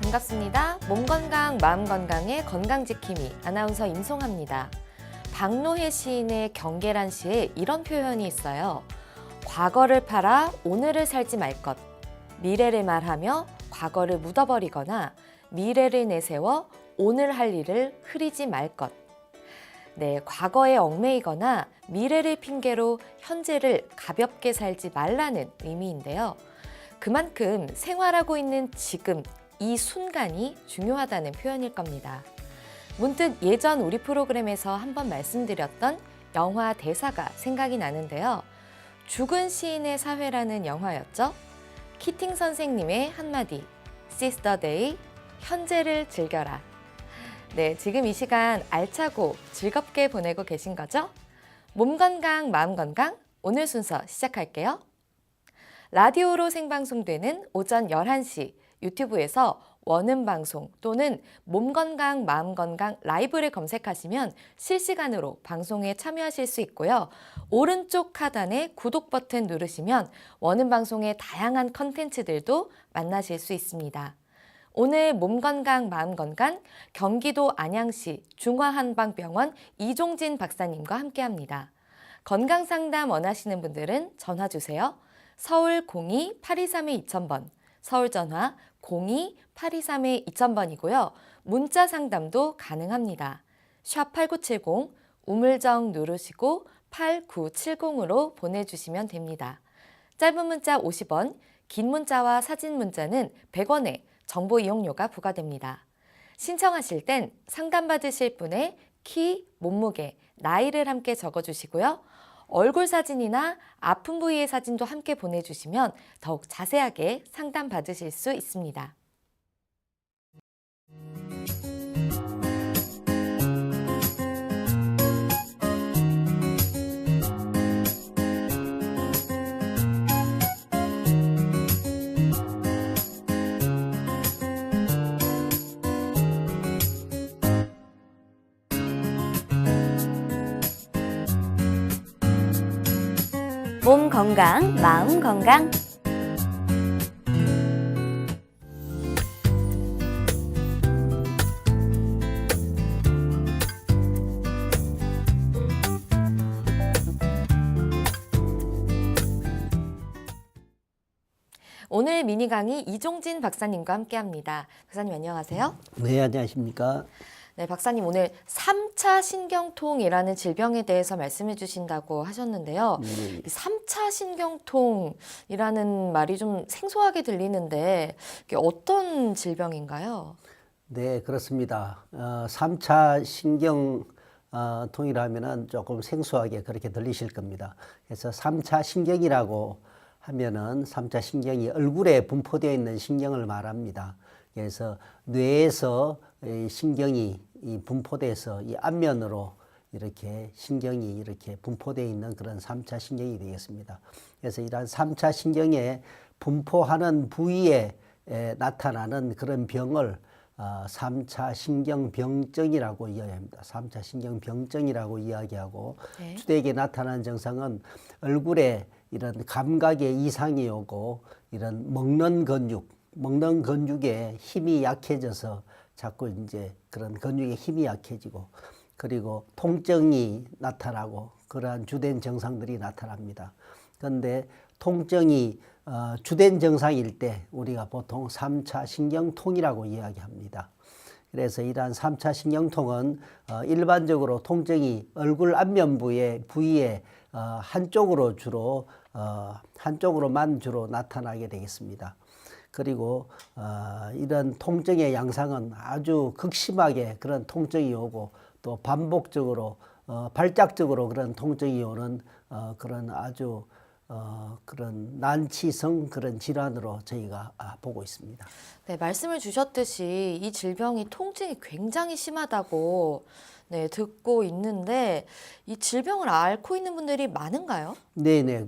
반갑습니다. 몸 건강, 마음 건강의 건강지킴이 아나운서 임송합니다. 박노해 시인의 경계란 시에 이런 표현이 있어요. 과거를 팔아 오늘을 살지 말 것. 미래를 말하며 과거를 묻어버리거나 미래를 내세워 오늘 할 일을 흐리지 말 것. 네, 과거에 얽매이거나 미래를 핑계로 현재를 가볍게 살지 말라는 의미인데요. 그만큼 생활하고 있는 지금 이 순간이 중요하다는 표현일 겁니다. 문득 예전 우리 프로그램에서 한번 말씀드렸던 영화 대사가 생각이 나는데요. 죽은 시인의 사회라는 영화였죠. 키팅 선생님의 한마디, Seize the day, 현재를 즐겨라. 네, 지금 이 시간 알차고 즐겁게 보내고 계신 거죠? 몸 건강, 마음 건강, 오늘 순서 시작할게요. 라디오로 생방송되는 오전 11시 유튜브에서 원음 방송 또는 몸 건강, 마음 건강 라이브를 검색하시면 실시간으로 방송에 참여하실 수 있고요. 오른쪽 하단에 구독 버튼 누르시면 원음 방송의 다양한 컨텐츠들도 만나실 수 있습니다. 오늘 몸 건강, 마음 건강 경기도 안양시 중화한방병원 이종진 박사님과 함께합니다. 건강 상담 원하시는 분들은 전화 주세요. 서울 02-823-2000번, 서울 전화 02-823-2000번이고요. 문자 상담도 가능합니다. 샵 8970 우물정 누르시고 8970으로 보내주시면 됩니다. 짧은 문자 50원, 긴 문자와 사진 문자는 100원의 정보 이용료가 부과됩니다. 신청하실 땐 상담받으실 분의 키, 몸무게, 나이를 함께 적어주시고요. 얼굴 사진이나 아픈 부위의 사진도 함께 보내주시면 더욱 자세하게 상담받으실 수 있습니다. 몸 건강, 마음 건강. 오늘 미니 강의 이종진 박사님과 함께합니다. 박사님 안녕하세요. 네, 안녕하십니까. 네, 박사님 오늘 3차 신경통이라는 질병에 대해서 말씀해 주신다고 하셨는데요. 이 3차 신경통이라는 말이 좀 생소하게 들리는데 이게 어떤 질병인가요? 네, 그렇습니다. 3차 신경통이라면은 조금 생소하게 그렇게 들리실 겁니다. 그래서 3차 신경이라고 하면은 3차 신경이 얼굴에 분포되어 있는 신경을 말합니다. 그래서 뇌에서 신경이 분포돼서 이 앞면으로 이렇게 신경이 이렇게 분포되어 있는 그런 3차 신경이 되겠습니다. 그래서 이러한 3차 신경에 분포하는 부위에 나타나는 그런 병을 3차 신경병증이라고 이야기합니다. 3차 신경병증이라고 이야기하고 네. 주되게 나타나는 증상은 얼굴에 이런 감각에 이상이 오고 이런 먹는 근육에 힘이 약해져서 자꾸 이제 그런 근육의 힘이 약해지고 그리고 통증이 나타나고 그러한 주된 증상들이 나타납니다. 그런데 통증이 주된 증상일 때 우리가 보통 3차 신경통이라고 이야기합니다. 그래서 이러한 3차 신경통은 일반적으로 통증이 얼굴 안면 부위에 한쪽으로만 주로 나타나게 되겠습니다. 그리고 이런 통증의 양상은 아주 극심하게 그런 통증이 오고 또 반복적으로 발작적으로 그런 통증이 오는 그런 아주 그런 난치성 그런 질환으로 저희가 보고 있습니다. 네, 말씀을 주셨듯이 이 질병이 통증이 굉장히 심하다고 네, 듣고 있는데 이 질병을 앓고 있는 분들이 많은가요? 네네.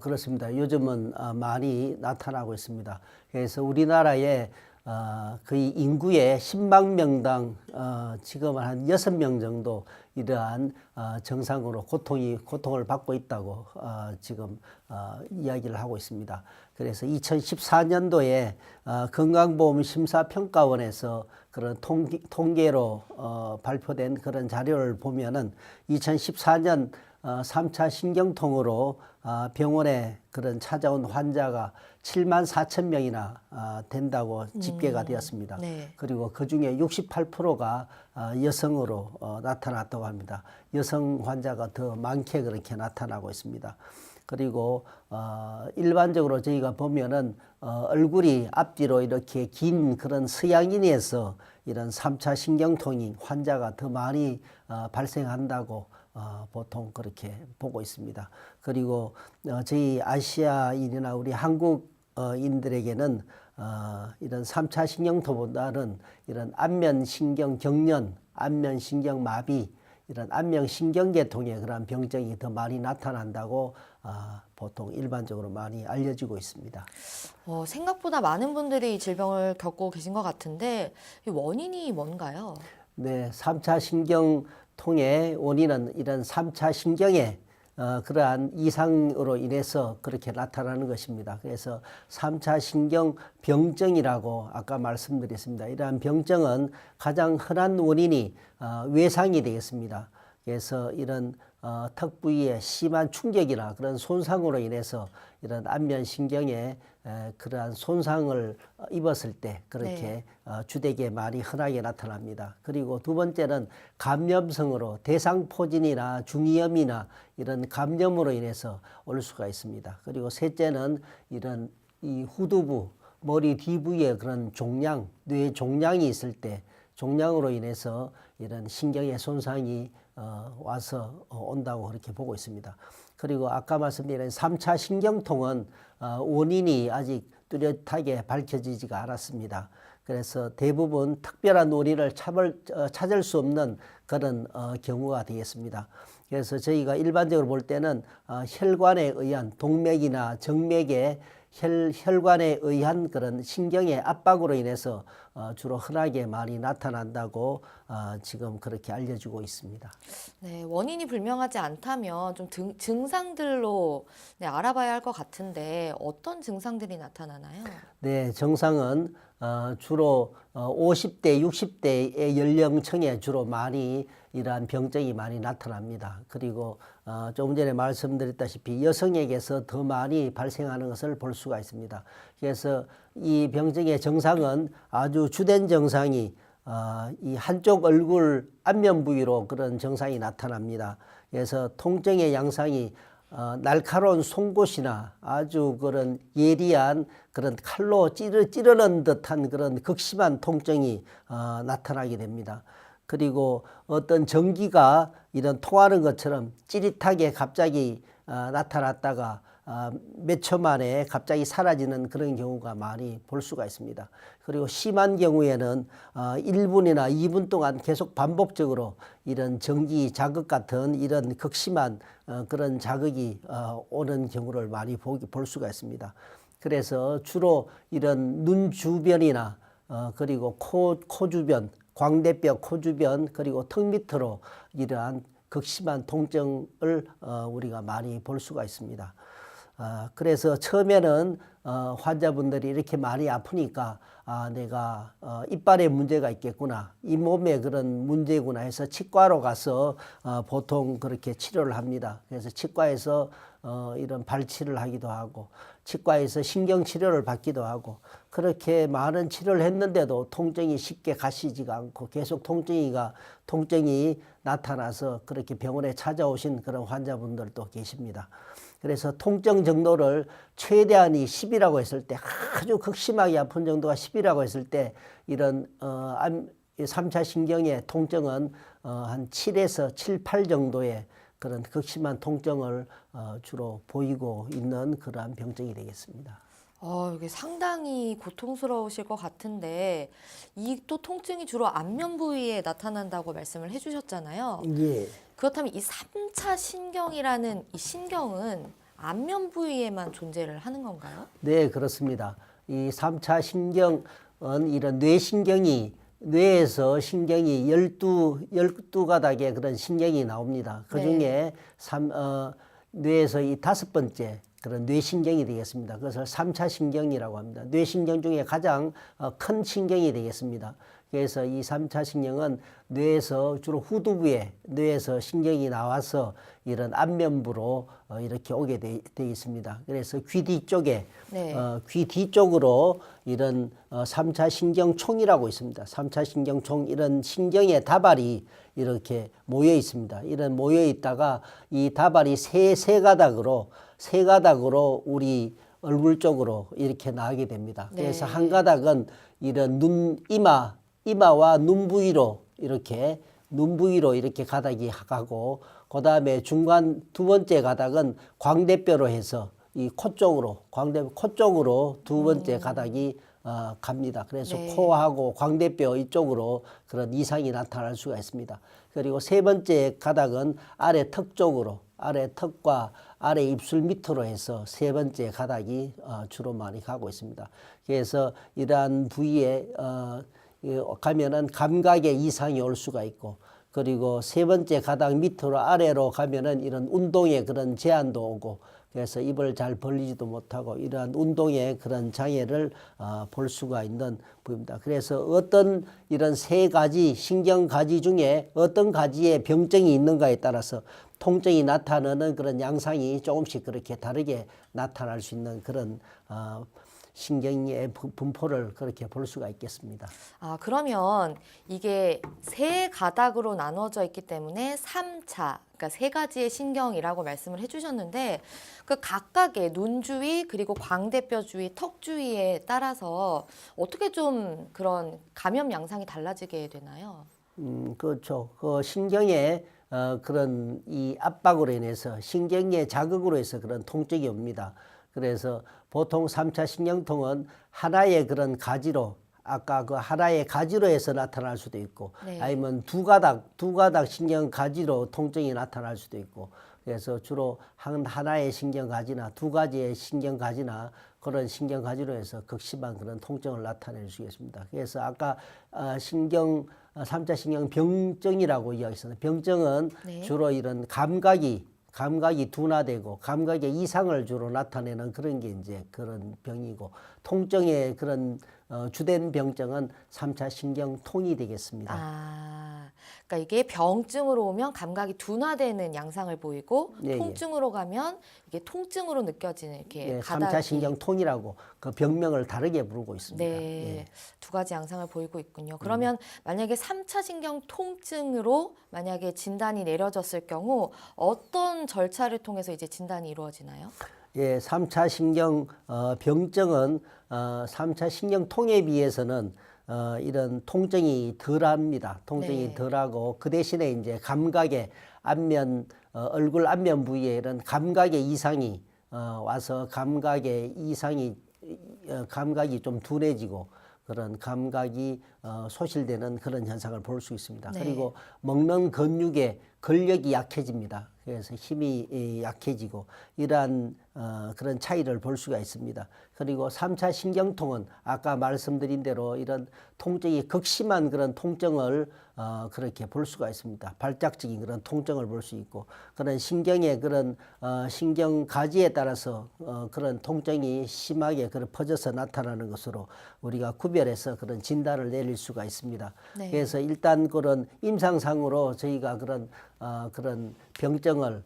그렇습니다. 요즘은 많이 나타나고 있습니다. 그래서 우리나라에 거의 인구의 10만 명당 지금은 한 6명 정도 이러한 정상으로 고통을 받고 있다고 지금 이야기를 하고 있습니다. 그래서 2014년도에 건강보험심사평가원에서 그런 통계로 발표된 그런 자료를 보면은 2014년 3차 신경통으로 병원에 그런 찾아온 환자가 7만 4천 명이나 된다고 집계가 되었습니다. 네. 그리고 그 중에 68%가 여성으로 나타났다고 합니다. 여성 환자가 더 많게 그렇게 나타나고 있습니다. 그리고 일반적으로 저희가 보면은 얼굴이 앞뒤로 이렇게 긴 그런 서양인에서 이런 3차 신경통이 환자가 더 많이 발생한다고 보통 그렇게 보고 있습니다. 그리고 저희 아시아인이나 우리 한국인들에게는 이런 3차 신경통보다는 이런 안면신경 경련, 안면신경 마비, 이런 안면신경계통의 그런 병증이 더 많이 나타난다고 보통 일반적으로 많이 알려지고 있습니다. 생각보다 많은 분들이 이 질병을 겪고 계신 것 같은데 이 원인이 뭔가요? 네, 3차 신경통의 원인은 이런 3차 신경의 그러한 이상으로 인해서 그렇게 나타나는 것입니다. 그래서 3차 신경 병증이라고 아까 말씀드렸습니다. 이러한 병증은 가장 흔한 원인이 외상이 되겠습니다. 그래서 이런 턱 부위에 심한 충격이나 그런 손상으로 인해서 이런 안면신경에 그러한 손상을 입었을 때 그렇게 주되게 많이 흔하게 나타납니다. 그리고 두 번째는 감염성으로 대상포진이나 중이염이나 이런 감염으로 인해서 올 수가 있습니다. 그리고 셋째는 이런 이 후두부, 머리 뒤부위에 그런 종양, 뇌 종양이 있을 때 종양으로 인해서 이런 신경의 손상이 와서 온다고 그렇게 보고 있습니다. 그리고 아까 말씀드린 3차 신경통은 원인이 아직 뚜렷하게 밝혀지지가 않았습니다. 그래서 대부분 특별한 원인을 찾을 수 없는 그런 경우가 되겠습니다. 그래서 저희가 일반적으로 볼 때는 혈관에 의한 동맥이나 정맥의 혈관에 의한 그런 신경의 압박으로 인해서 주로 흔하게 많이 나타난다고 지금 그렇게 알려지고 있습니다. 네, 원인이 불명하지 않다면 좀 증상들로 알아봐야 할 것 같은데 어떤 증상들이 나타나나요? 네, 증상은 주로 50대, 60대의 연령층에 주로 많이 이러한 병증이 많이 나타납니다. 그리고 조금 전에 말씀드렸다시피 여성에게서 더 많이 발생하는 것을 볼 수가 있습니다. 그래서 이 병증의 증상은 아주 주된 증상이 이 한쪽 얼굴 안면 부위로 그런 증상이 나타납니다. 그래서 통증의 양상이 날카로운 송곳이나 아주 그런 예리한 그런 칼로 찌르는 듯한 그런 극심한 통증이 나타나게 됩니다. 그리고 어떤 전기가 이런 통하는 것처럼 찌릿하게 갑자기 나타났다가 몇 초 만에 갑자기 사라지는 그런 경우가 많이 볼 수가 있습니다. 그리고 심한 경우에는 1분이나 2분 동안 계속 반복적으로 이런 전기 자극 같은 이런 극심한 그런 자극이 오는 경우를 많이 볼 수가 있습니다. 그래서 주로 이런 눈 주변이나 그리고 코 주변, 광대뼈 코 주변 그리고 턱 밑으로 이러한 극심한 통증을 우리가 많이 볼 수가 있습니다. 그래서 처음에는 환자분들이 이렇게 많이 아프니까 내가 이빨에 문제가 있겠구나, 잇몸에 그런 문제구나 해서 치과로 가서 보통 그렇게 치료를 합니다. 그래서 치과에서 이런 발치를 하기도 하고 치과에서 신경치료를 받기도 하고 그렇게 많은 치료를 했는데도 통증이 쉽게 가시지가 않고 계속 통증이 나타나서 그렇게 병원에 찾아오신 그런 환자분들도 계십니다. 그래서 통증 정도를 최대한이 10이라고 했을 때, 아주 극심하게 아픈 정도가 10이라고 했을 때 이런 3차 신경의 통증은 한 7에서 7, 8 정도의 그런 극심한 통증을 주로 보이고 있는 그러한 병증이 되겠습니다. 이게 상당히 고통스러우실 것 같은데 이 또 통증이 주로 안면 부위에 나타난다고 말씀을 해주셨잖아요. 예. 그렇다면 이 3차 신경이라는 이 신경은 안면 부위에만 존재를 하는 건가요? 네, 그렇습니다. 이 3차 신경 이런 뇌신경이 뇌에서 신경이 12가닥의 그런 신경이 나옵니다. 그 중에 뇌에서 이 5번째 그런 뇌신경이 되겠습니다. 그것을 3차 신경이라고 합니다. 뇌신경 중에 가장 큰 신경이 되겠습니다. 그래서 이 3차 신경은 뇌에서 주로 후두부에 뇌에서 신경이 나와서 이런 안면부로 이렇게 오게 돼 있습니다. 그래서 귀 뒤쪽에 귀 뒤쪽으로 이런 3차 신경총이라고 있습니다. 3차 신경총 이런 신경의 다발이 이렇게 모여 있습니다. 이런 모여 있다가 이 다발이 세 가닥으로 우리 얼굴 쪽으로 이렇게 나가게 됩니다. 그래서 한 가닥은 이런 이마와 눈 부위로 이렇게 가닥이 가고, 그 다음에 중간 두 번째 가닥은 광대뼈로 해서 이 코 쪽으로 두 번째 가닥이 갑니다. 그래서 코하고 광대뼈 이쪽으로 그런 이상이 나타날 수가 있습니다. 그리고 세 번째 가닥은 아래 턱 쪽으로, 아래 턱과 아래 입술 밑으로 해서 세 번째 가닥이 주로 많이 가고 있습니다. 그래서 이러한 부위에 가면은 감각에 이상이 올 수가 있고, 그리고 세 번째 가닥 밑으로 아래로 가면은 이런 운동에 그런 제한도 오고, 그래서 입을 잘 벌리지도 못하고 이러한 운동의 그런 장애를 볼 수가 있는 부위입니다. 그래서 어떤 이런 세 가지 신경 가지 중에 어떤 가지에 병증이 있는가에 따라서 통증이 나타나는 그런 양상이 조금씩 그렇게 다르게 나타날 수 있는 그런 신경의 분포를 그렇게 볼 수가 있겠습니다. 그러면 이게 세 가닥으로 나눠져 있기 때문에 3차, 그러니까 세 가지의 신경이라고 말씀을 해주셨는데, 그 각각의 눈 주위 그리고 광대뼈 주위, 턱 주위에 따라서 어떻게 좀 그런 감염 양상이 달라지게 되나요? 그렇죠. 그 신경의 그런 이 압박으로 인해서 신경의 자극으로 해서 그런 통증이 옵니다. 그래서 보통 3차 신경통은 하나의 그런 가지로, 아까 그 하나의 가지로 해서 나타날 수도 있고, 아니면 두 가닥 신경 가지로 통증이 나타날 수도 있고, 그래서 주로 하나의 신경 가지나 두 가지의 신경 가지나 그런 신경 가지로 해서 극심한 그런 통증을 나타낼 수 있습니다. 그래서 아까 3차 신경 병증이라고 이야기했습니다. 병증은 주로 이런 감각이 둔화되고 감각의 이상을 주로 나타내는 그런 게 이제 그런 병이고, 통증의 그런 주된 병증은 3차 신경통이 되겠습니다. 그러니까 이게 병증으로 오면 감각이 둔화되는 양상을 보이고, 통증으로 가면 이게 통증으로 느껴지는 이렇게 가닥이. 3차 신경통이라고 그 병명을 다르게 부르고 있습니다. 두 가지 양상을 보이고 있군요. 그러면 만약에 3차 신경 통증으로 만약에 진단이 내려졌을 경우 어떤 절차를 통해서 이제 진단이 이루어지나요? 3차 신경 병증은 3차 신경통에 비해서는 이런 통증이 덜합니다. 통증이 덜하고, 그 대신에 이제 감각의 얼굴 안면 부위에 이런 감각의 이상이 와서 감각이 좀 둔해지고 그런 감각이 소실되는 그런 현상을 볼 수 있습니다. 그리고 먹는 근육의 근력이 약해집니다. 그래서 힘이 약해지고 이러한 그런 차이를 볼 수가 있습니다. 그리고 3차 신경통은 아까 말씀드린 대로 이런 통증이 극심한 그런 통증을 그렇게 볼 수가 있습니다. 발작적인 그런 통증을 볼 수 있고, 그런 신경의 그런 신경 가지에 따라서 그런 통증이 심하게 퍼져서 나타나는 것으로 우리가 구별해서 그런 진단을 내릴 수가 있습니다. 그래서 일단 그런 임상상으로 저희가 그런 병증을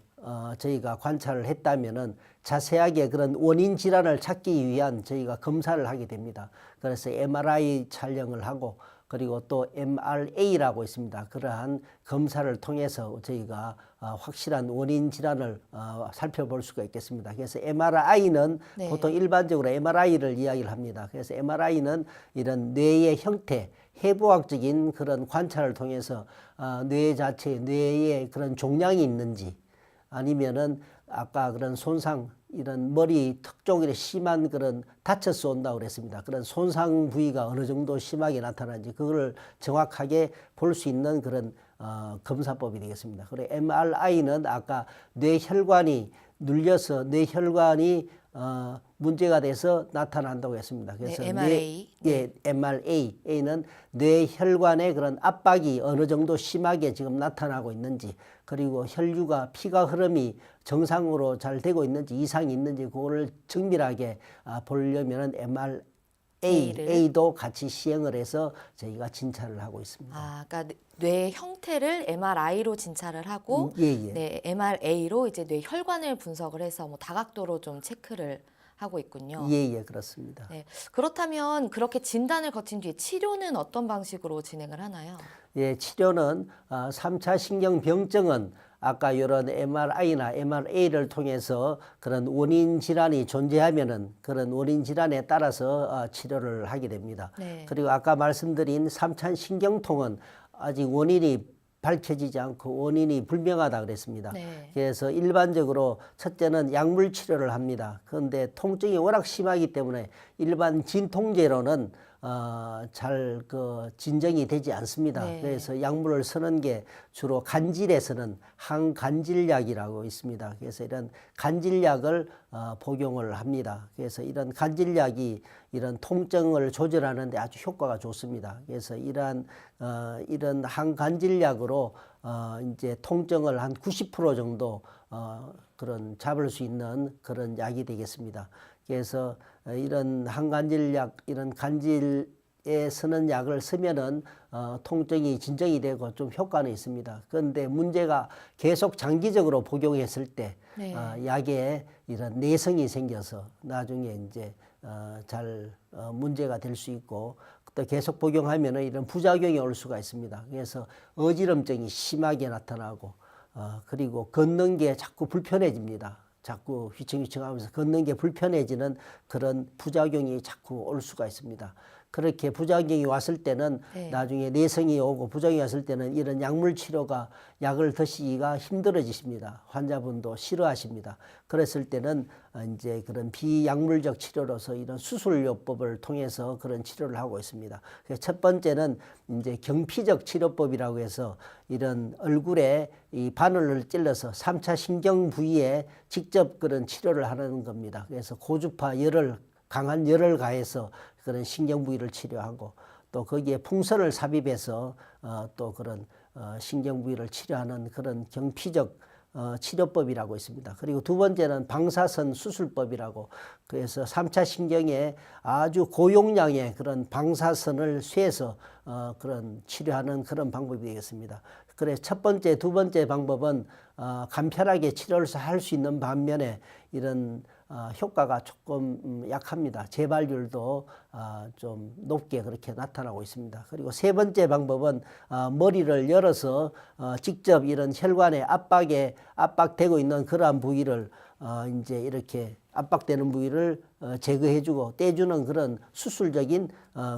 저희가 관찰을 했다면은 자세하게 그런 원인 질환을 찾기 위한 저희가 검사를 하게 됩니다. 그래서 MRI 촬영을 하고, 그리고 또 MRA라고 있습니다. 그러한 검사를 통해서 저희가 확실한 원인 질환을 살펴볼 수가 있겠습니다. 그래서 MRI는 보통 일반적으로 MRI를 이야기를 합니다. 그래서 MRI는 이런 뇌의 형태, 해부학적인 그런 관찰을 통해서 뇌 자체, 뇌에 그런 종양이 있는지, 아니면은 아까 그런 손상, 이런 머리 턱 쪽에 심한 그런 다쳐서 온다고 그랬습니다. 그런 손상 부위가 어느 정도 심하게 나타나는지 그걸 정확하게 볼 수 있는 그런 검사법이 되겠습니다. 그리고 MRI는 아까 뇌혈관이 눌려서 뇌혈관이 문제가 돼서 나타난다고 했습니다. 그래서 네, MRA. MRA. A는 뇌혈관의 그런 압박이 어느 정도 심하게 지금 나타나고 있는지, 그리고 혈류가 피가 흐름이 정상으로 잘 되고 있는지 이상이 있는지 그거를 정밀하게 보려면은 A도 같이 시행을 해서 저희가 진찰을 하고 있습니다. 그러니까 뇌 형태를 MRI로 진찰을 하고, 예. 네, MRA로 이제 뇌 혈관을 분석을 해서 뭐 다각도로 좀 체크를 하고 있군요. 예, 그렇습니다. 네, 그렇다면 그렇게 진단을 거친 뒤에 치료는 어떤 방식으로 진행을 하나요? 예, 치료는 3차 신경병증은 아까 이런 MRI나 MRA를 통해서 그런 원인 질환이 존재하면은 그런 원인 질환에 따라서 치료를 하게 됩니다. 네. 그리고 아까 말씀드린 3차 신경통은 아직 원인이 밝혀지지 않고 원인이 불명하다 그랬습니다. 네. 그래서 일반적으로 첫째는 약물 치료를 합니다. 그런데 통증이 워낙 심하기 때문에 일반 진통제로는 잘 진정이 되지 않습니다. 네. 그래서 약물을 쓰는 게 주로 간질에서는 항간질약이라고 있습니다. 그래서 이런 간질약을 복용을 합니다. 그래서 이런 간질약이 이런 통증을 조절하는 데 아주 효과가 좋습니다. 그래서 이런 항간질약으로 이제 통증을 한 90% 정도 그런 잡을 수 있는 그런 약이 되겠습니다. 그래서 이런 항간질약, 이런 간질에 쓰는 약을 쓰면은 통증이 진정이 되고 좀 효과는 있습니다. 그런데 문제가 계속 장기적으로 복용했을 때 네. 약에 이런 내성이 생겨서 나중에 이제 잘 문제가 될 수 있고, 또 계속 복용하면은 이런 부작용이 올 수가 있습니다. 그래서 어지럼증이 심하게 나타나고 그리고 걷는 게 자꾸 불편해집니다. 자꾸 휘청휘청하면서 걷는 게 불편해지는 그런 부작용이 자꾸 올 수가 있습니다. 그렇게 부작용이 왔을 때는 네. 나중에 내성이 오고 부작용이 왔을 때는 이런 약물 치료가 약을 드시기가 힘들어지십니다. 환자분도 싫어하십니다. 그랬을 때는 이제 그런 비약물적 치료로서 이런 수술요법을 통해서 그런 치료를 하고 있습니다. 그래서 첫 번째는 이제 경피적 치료법이라고 해서 이런 얼굴에 이 바늘을 찔러서 3차 신경 부위에 직접 그런 치료를 하는 겁니다. 그래서 고주파 강한 열을 가해서 그런 신경 부위를 치료하고, 또 거기에 풍선을 삽입해서 또 그런 신경 부위를 치료하는 그런 경피적 치료법이라고 있습니다. 그리고 두 번째는 방사선 수술법이라고, 그래서 3차 신경에 아주 고용량의 그런 방사선을 쇠해서 그런 치료하는 그런 방법이 되겠습니다. 그래서 첫 번째, 두 번째 방법은 간편하게 치료를 할 수 있는 반면에 이런 효과가 조금 약합니다. 재발률도 좀 높게 그렇게 나타나고 있습니다. 그리고 세 번째 방법은 머리를 열어서 직접 이런 혈관에 압박되고 있는 그러한 부위를 이제 이렇게 압박되는 부위를 제거해주고 떼주는 그런 수술적인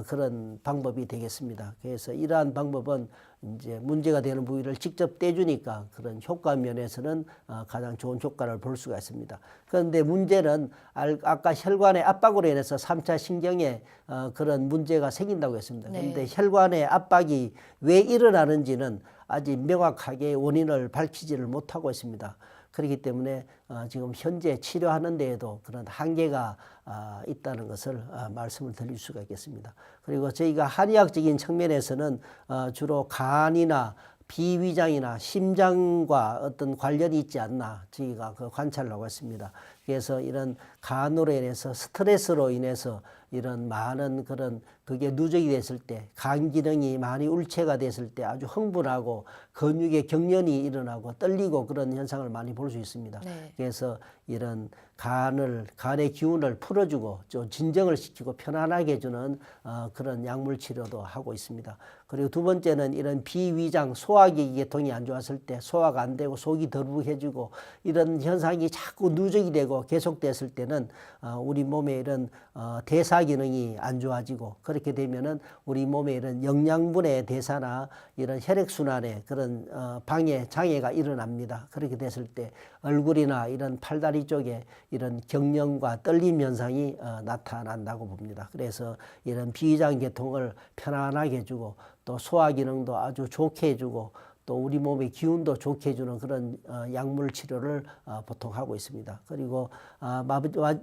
그런 방법이 되겠습니다. 그래서 이러한 방법은 이제 문제가 되는 부위를 직접 떼주니까 그런 효과 면에서는 가장 좋은 효과를 볼 수가 있습니다. 그런데 문제는 아까 혈관의 압박으로 인해서 3차 신경에 그런 문제가 생긴다고 했습니다. 그런데 네. 혈관의 압박이 왜 일어나는지는 아직 명확하게 원인을 밝히지를 못하고 있습니다. 그렇기 때문에 지금 현재 치료하는 데에도 그런 한계가 있다는 것을 말씀을 드릴 수가 있겠습니다. 그리고 저희가 한의학적인 측면에서는 주로 간이나 비위장이나 심장과 어떤 관련이 있지 않나 저희가 관찰을 하고 있습니다. 그래서 이런 간으로 인해서 스트레스로 인해서 이런 많은 그게 누적이 됐을 때, 간 기능이 많이 울체가 됐을 때 아주 흥분하고 근육의 경련이 일어나고 떨리고 그런 현상을 많이 볼 수 있습니다. 네. 그래서 이런 간의 기운을 풀어주고 좀 진정을 시키고 편안하게 해주는 그런 약물 치료도 하고 있습니다. 그리고 두 번째는 이런 비위장 소화기 계통이 안 좋았을 때 소화가 안 되고 속이 더부룩해지고 이런 현상이 자꾸 누적이 되고 계속됐을 때는 우리 몸에 이런 대사 기능이 안 좋아지고, 그렇게 되면은 우리 몸에 이런 영양분의 대사나 이런 혈액순환에 그런 방해 장애가 일어납니다. 그렇게 됐을 때 얼굴이나 이런 팔다리 쪽에 이런 경련과 떨림 현상이 나타난다고 봅니다. 그래서 이런 비위장 계통을 편안하게 해주고 또 소화 기능도 아주 좋게 해주고 또 우리 몸의 기운도 좋게 해주는 그런 약물 치료를 보통 하고 있습니다. 그리고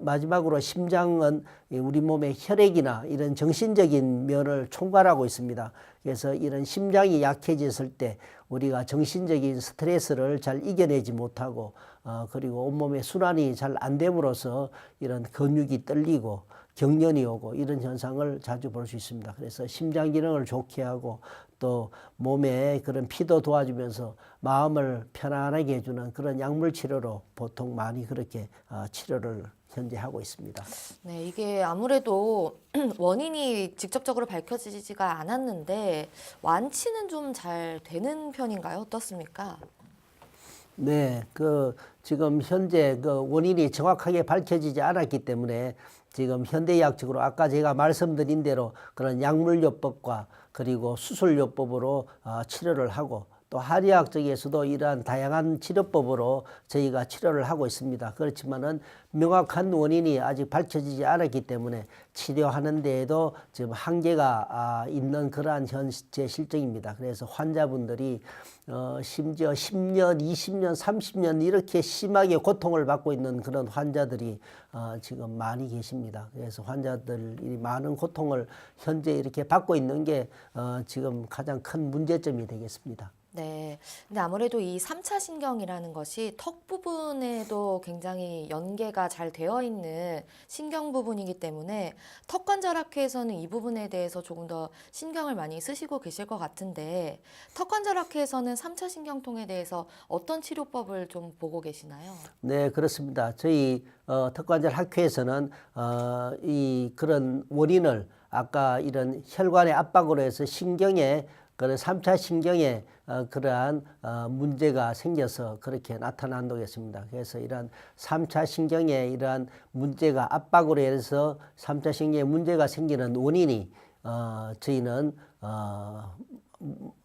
마지막으로 심장은 우리 몸의 혈액이나 이런 정신적인 면을 총괄하고 있습니다. 그래서 이런 심장이 약해졌을 때 우리가 정신적인 스트레스를 잘 이겨내지 못하고 그리고 온몸의 순환이 잘 안 됨으로써 이런 근육이 떨리고 경련이 오고 이런 현상을 자주 볼 수 있습니다. 그래서 심장 기능을 좋게 하고 또 몸에 그런 피도 도와주면서 마음을 편안하게 해주는 그런 약물 치료로 보통 많이 그렇게 치료를 현재 하고 있습니다. 네, 이게 아무래도 원인이 직접적으로 밝혀지지가 않았는데 완치는 좀 잘 되는 편인가요? 어떻습니까? 네, 지금 현재 원인이 정확하게 밝혀지지 않았기 때문에 지금 현대의학적으로 아까 제가 말씀드린 대로 그런 약물요법과 그리고 수술요법으로 치료를 하고 또 한의학 쪽에서도 이러한 다양한 치료법으로 저희가 치료를 하고 있습니다. 그렇지만은 명확한 원인이 아직 밝혀지지 않았기 때문에 치료하는 데에도 지금 한계가 있는 그러한 현재 실정입니다. 그래서 환자분들이 심지어 10년, 20년, 30년 이렇게 심하게 고통을 받고 있는 그런 환자들이 지금 많이 계십니다. 그래서 환자들이 많은 고통을 현재 이렇게 받고 있는 게 지금 가장 큰 문제점이 되겠습니다. 네. 근데 아무래도 이 3차 신경이라는 것이 턱 부분에도 굉장히 연계가 잘 되어 있는 신경 부분이기 때문에 턱관절학회에서는 이 부분에 대해서 조금 더 신경을 많이 쓰시고 계실 것 같은데 턱관절학회에서는 3차 신경통에 대해서 어떤 치료법을 좀 보고 계시나요? 네, 그렇습니다. 저희 턱관절학회에서는 그런 원인을 아까 이런 혈관의 압박으로 해서 신경에 그런 3차 신경에 그러한 문제가 생겨서 그렇게 나타난다고 했습니다. 그래서 이러한 3차 신경에 이러한 문제가 압박으로 해서 3차 신경에 문제가 생기는 원인이 저희는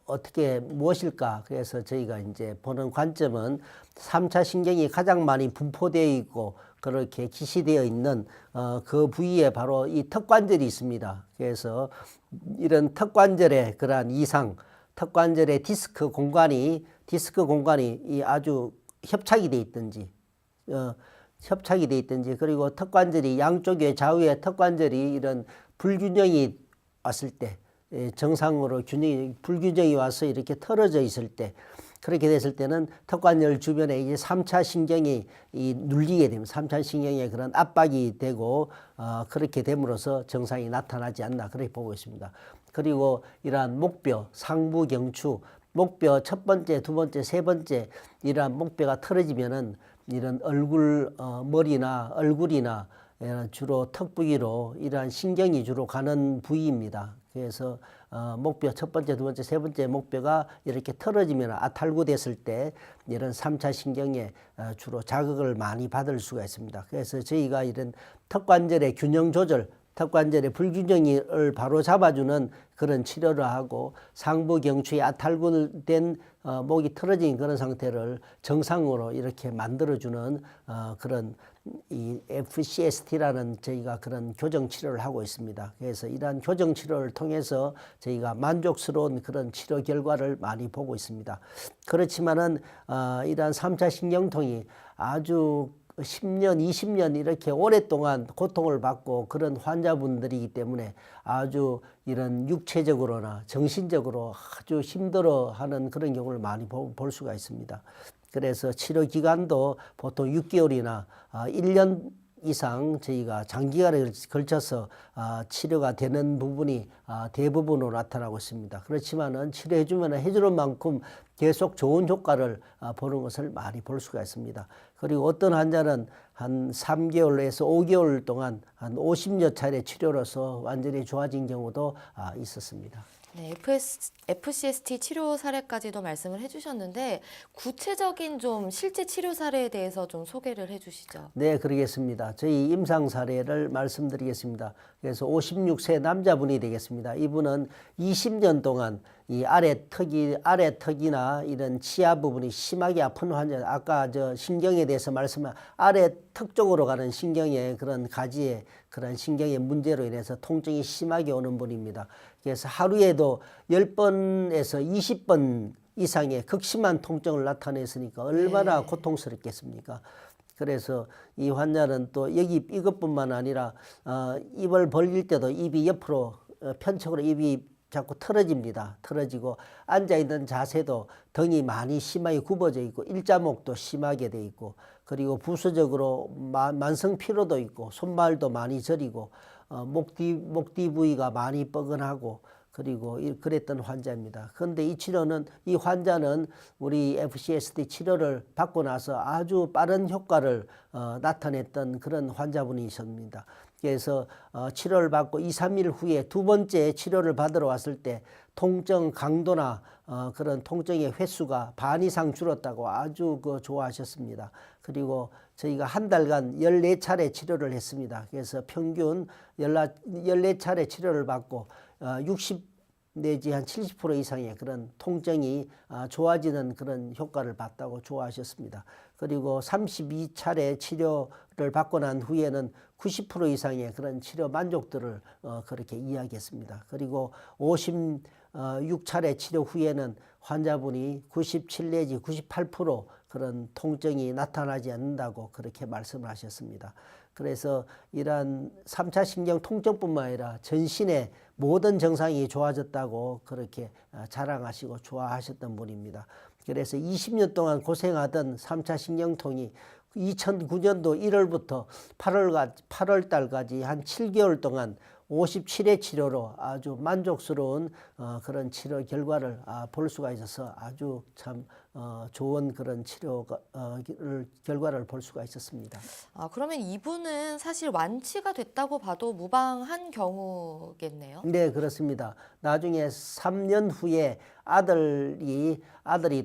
어떻게 무엇일까? 그래서 저희가 이제 보는 관점은 3차 신경이 가장 많이 분포되어 있고 그렇게 기시되어 있는 그 부위에 바로 이 턱관절이 있습니다. 그래서 이런 턱관절의 그러한 이상, 턱관절의 디스크 공간이 이 아주 협착이 돼 있든지 그리고 턱관절이 양쪽에 좌우에 턱관절이 이런 불균형이 왔을 때 정상으로 불균형이 와서 이렇게 틀어져 있을 때 그렇게 됐을 때는 턱관절 주변에 이제 3차 신경이 눌리게 되면 3차 신경에 그런 압박이 되고 그렇게 됨으로써 정상이 나타나지 않나 그렇게 보고 있습니다. 그리고 이러한 목뼈, 상부 경추, 목뼈 첫 번째, 두 번째, 세 번째 이러한 목뼈가 틀어지면은 이런 머리나 얼굴이나 주로 턱 부위로 이러한 신경이 주로 가는 부위입니다. 그래서 목뼈 첫 번째, 두 번째, 세 번째 목뼈가 이렇게 틀어지면 아탈구됐을 때 이런 3차 신경에 주로 자극을 많이 받을 수가 있습니다. 그래서 저희가 이런 턱관절의 균형 조절, 턱관절의 불균형을 바로 잡아주는 그런 치료를 하고 상부 경추에 아탈구된 목이 틀어진 그런 상태를 정상으로 이렇게 만들어주는 그런 이 FCST라는 저희가 그런 교정 치료를 하고 있습니다. 그래서 이러한 교정 치료를 통해서 저희가 만족스러운 그런 치료 결과를 많이 보고 있습니다. 그렇지만은 이러한 3차 신경통이 아주 10년, 20년 이렇게 오랫동안 고통을 받고 그런 환자분들이기 때문에 아주 이런 육체적으로나 정신적으로 아주 힘들어하는 그런 경우를 많이 볼 수가 있습니다. 그래서 치료 기간도 보통 6개월이나 1년 이상 저희가 장기간에 걸쳐서 치료가 되는 부분이 대부분으로 나타나고 있습니다. 그렇지만은 치료해주면 해주는 만큼 계속 좋은 효과를 보는 것을 많이 볼 수가 있습니다. 그리고 어떤 환자는 한 3개월에서 5개월 동안 한 50여 차례 치료로서 완전히 좋아진 경우도 있었습니다. 네, FCST 치료 사례까지도 말씀을 해주셨는데 구체적인 좀 실제 치료 사례에 대해서 좀 소개를 해주시죠. 네, 그러겠습니다. 저희 임상 사례를 말씀드리겠습니다. 그래서 56세 남자분이 되겠습니다. 이분은 20년 동안 이 아래 턱이나 이런 치아 부분이 심하게 아픈 환자, 아까 저 신경에 대해서 말씀한 아래 턱 쪽으로 가는 신경의 그런 가지에 그런 신경의 문제로 인해서 통증이 심하게 오는 분입니다. 그래서 하루에도 10번에서 20번 이상의 극심한 통증을 나타냈으니까 얼마나 네. 고통스럽겠습니까? 그래서 이 환자는 또 여기 이것뿐만 아니라 입을 벌릴 때도 입이 옆으로 편측으로 입이 자꾸 틀어집니다. 틀어지고 앉아있는 자세도 등이 많이 심하게 굽어져 있고 일자목도 심하게 돼 있고 그리고 부수적으로 만성 피로도 있고 손발도 많이 저리고 목 뒤 부위가 많이 뻐근하고 그리고 그랬던 환자입니다. 그런데 이 환자는 우리 FCSD 치료를 받고 나서 아주 빠른 효과를 나타냈던 그런 환자분이십니다. 그래서 치료를 받고 2, 3일 후에 두 번째 치료를 받으러 왔을 때 통증 강도나 그런 통증의 횟수가 반 이상 줄었다고 아주 좋아하셨습니다. 그리고 저희가 한 달간 14차례 치료를 했습니다. 그래서 평균 14차례 치료를 받고 60 내지 한 70% 이상의 그런 통증이 좋아지는 그런 효과를 봤다고 좋아하셨습니다. 그리고 32차례 치료를 받고 난 후에는 90% 이상의 그런 치료 만족도를 그렇게 이야기했습니다. 그리고 56차례 치료 후에는 환자분이 97 내지 98% 그런 통증이 나타나지 않는다고 그렇게 말씀을 하셨습니다. 그래서 이러한 3차 신경 통증뿐만 아니라 전신의 모든 증상이 좋아졌다고 그렇게 자랑하시고 좋아하셨던 분입니다. 그래서 20년 동안 고생하던 3차 신경통이 2009년도 1월부터 8월 달까지 한 7개월 동안 57회 치료로 아주 만족스러운 그런 치료 결과를 볼 수가 있어서 아주 참 좋은 그런 치료 결과를 볼 수가 있었습니다. 그러면 이분은 사실 완치가 됐다고 봐도 무방한 경우겠네요. 네, 그렇습니다. 나중에 3년 후에 아들이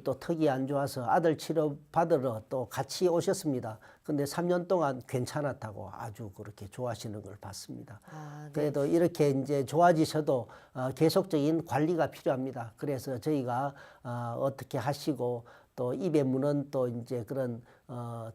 또 턱이 안 좋아서 아들 치료 받으러 또 같이 오셨습니다. 근데 3년 동안 괜찮았다고 아주 그렇게 좋아하시는 걸 봤습니다. 네. 그래도 이렇게 이제 좋아지셔도 계속적인 관리가 필요합니다. 그래서 저희가 어떻게 하시고 또 입에 무는 또 이제 그런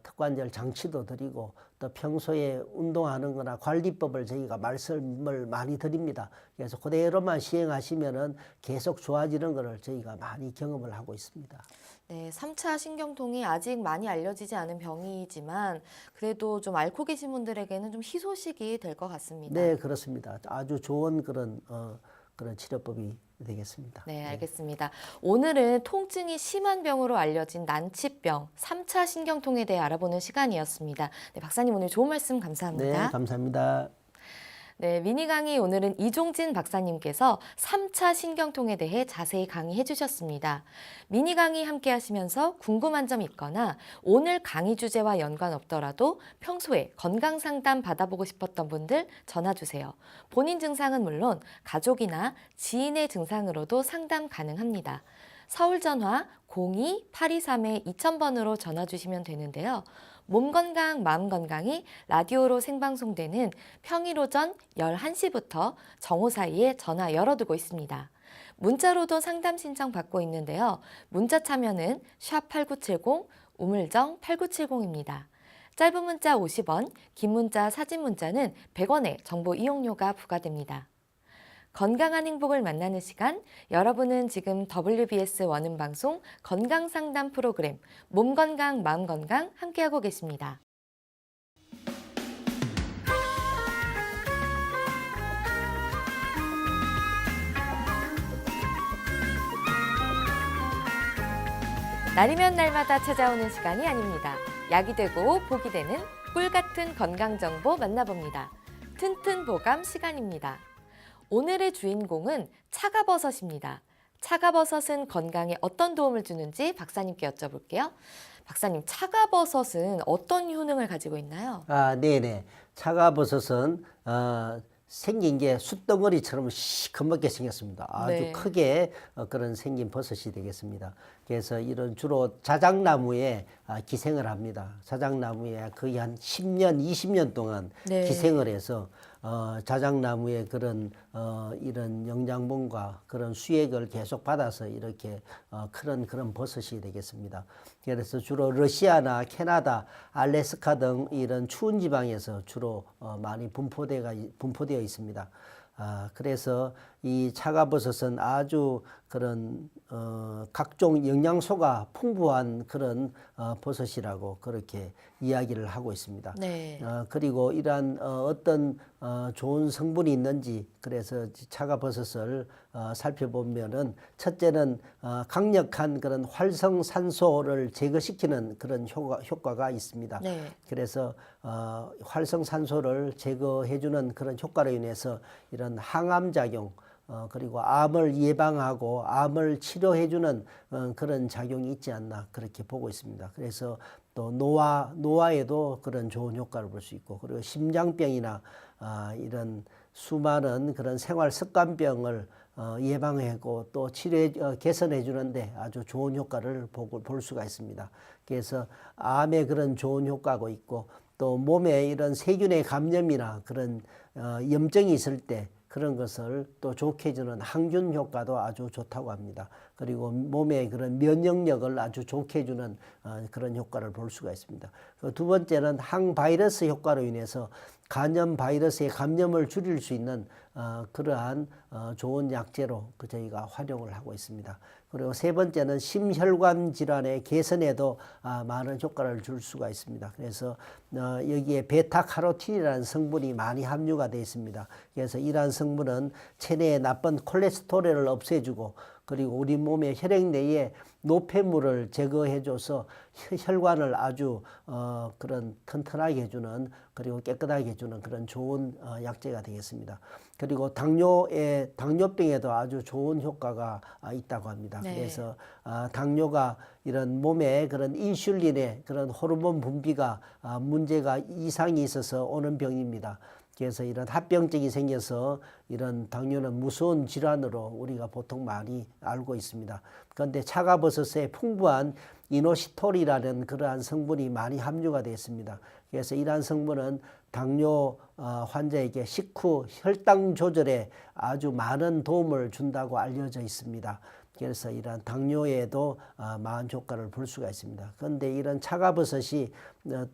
턱관절 장치도 드리고 또 평소에 운동하는 거나 관리법을 저희가 말씀을 많이 드립니다. 그래서 그대로만 시행하시면은 계속 좋아지는 거를 저희가 많이 경험을 하고 있습니다. 네, 3차 신경통이 아직 많이 알려지지 않은 병이지만 그래도 좀 앓고 계신 분들에게는 좀 희소식이 될 것 같습니다. 네, 그렇습니다. 아주 좋은 그런 치료법이 되겠습니다. 네, 알겠습니다. 오늘은 통증이 심한 병으로 알려진 난치병, 3차 신경통에 대해 알아보는 시간이었습니다. 네, 박사님 오늘 좋은 말씀 감사합니다. 네, 감사합니다. 네, 미니 강의 오늘은 이종진 박사님께서 3차 신경통에 대해 자세히 강의해 주셨습니다. 미니 강의 함께 하시면서 궁금한 점 있거나 오늘 강의 주제와 연관 없더라도 평소에 건강 상담 받아보고 싶었던 분들 전화 주세요. 본인 증상은 물론 가족이나 지인의 증상으로도 상담 가능합니다. 서울 전화 02-823-2000번으로 전화 주시면 되는데요. 몸 건강, 마음 건강이 라디오로 생방송되는 평일 오전 11시부터 정오 사이에 전화 열어두고 있습니다. 문자로도 상담 신청 받고 있는데요. 문자 참여는 샵8970, 우물정 8970입니다. 짧은 문자 50원, 긴 문자, 사진 문자는 100원의 정보 이용료가 부과됩니다. 건강한 행복을 만나는 시간, 여러분은 지금 WBS 원음방송 건강상담 프로그램 몸건강, 마음건강 함께하고 계십니다. 날이면 날마다 찾아오는 시간이 아닙니다. 약이 되고 복이 되는 꿀 같은 건강정보 만나봅니다. 튼튼보감 시간입니다. 오늘의 주인공은 차가버섯입니다. 차가버섯은 건강에 어떤 도움을 주는지 박사님께 여쭤볼게요. 박사님, 차가버섯은 어떤 효능을 가지고 있나요? 네네. 차가버섯은 생긴 게 숯덩어리처럼 시커멓게 생겼습니다. 아주 네. 크게 그런 생긴 버섯이 되겠습니다. 그래서 이런 주로 자작나무에 기생을 합니다. 자작나무에 거의 한 10년, 20년 동안 네. 기생을 해서 자작나무의 그런 이런 영양분과 그런 수액을 계속 받아서 이렇게 그런 버섯이 되겠습니다. 그래서 주로 러시아나 캐나다, 알래스카 등 이런 추운 지방에서 주로 많이 분포되어 있습니다. 그래서 이 차가버섯은 아주 그런 각종 영양소가 풍부한 그런 버섯이라고 그렇게 이야기를 하고 있습니다. 네. 그리고 이러한 어떤 좋은 성분이 있는지 그래서 차가버섯을 살펴보면은 첫째는 강력한 그런 활성산소를 제거시키는 그런 효과가 있습니다. 네. 그래서 활성산소를 제거해주는 그런 효과로 인해서 이런 항암 작용 그리고 암을 예방하고 암을 치료해주는 그런 작용이 있지 않나 그렇게 보고 있습니다. 그래서 또 노화에도 그런 좋은 효과를 볼 수 있고 그리고 심장병이나 이런 수많은 그런 생활 습관병을 예방하고 또 개선해 주는데 아주 좋은 효과를 볼 수가 있습니다. 그래서 암에 그런 좋은 효과가 있고 또 몸에 이런 세균의 감염이나 그런 염증이 있을 때 그런 것을 또 좋게 해주는 항균 효과도 아주 좋다고 합니다. 그리고 몸의 그런 면역력을 아주 좋게 해주는 그런 효과를 볼 수가 있습니다. 두 번째는 항바이러스 효과로 인해서 간염 바이러스의 감염을 줄일 수 있는 그러한 좋은 약재로 저희가 활용을 하고 있습니다. 그리고 세 번째는 심혈관 질환의 개선에도 많은 효과를 줄 수가 있습니다. 그래서 여기에 베타카로틴이라는 성분이 많이 함유가 되어 있습니다. 그래서 이러한 성분은 체내의 나쁜 콜레스테롤을 없애주고 그리고 우리 몸의 혈액 내에 노폐물을 제거해줘서 혈관을 아주 그런 튼튼하게 해주는 그리고 깨끗하게 해주는 그런 좋은 약재가 되겠습니다. 그리고 당뇨병에도 아주 좋은 효과가 있다고 합니다. 네. 그래서 당뇨가 이런 몸에 그런 인슐린의 그런 호르몬 분비가 문제가 이상이 있어서 오는 병입니다. 그래서 이런 합병증이 생겨서 이런 당뇨는 무서운 질환으로 우리가 보통 많이 알고 있습니다. 그런데 차가버섯에 풍부한 이노시톨이라는 그러한 성분이 많이 함유가 되어 있습니다. 그래서 이러한 성분은 당뇨 환자에게 식후 혈당 조절에 아주 많은 도움을 준다고 알려져 있습니다. 그래서 이러한 당뇨에도 많은 효과를 볼 수가 있습니다. 그런데 이런 차가버섯이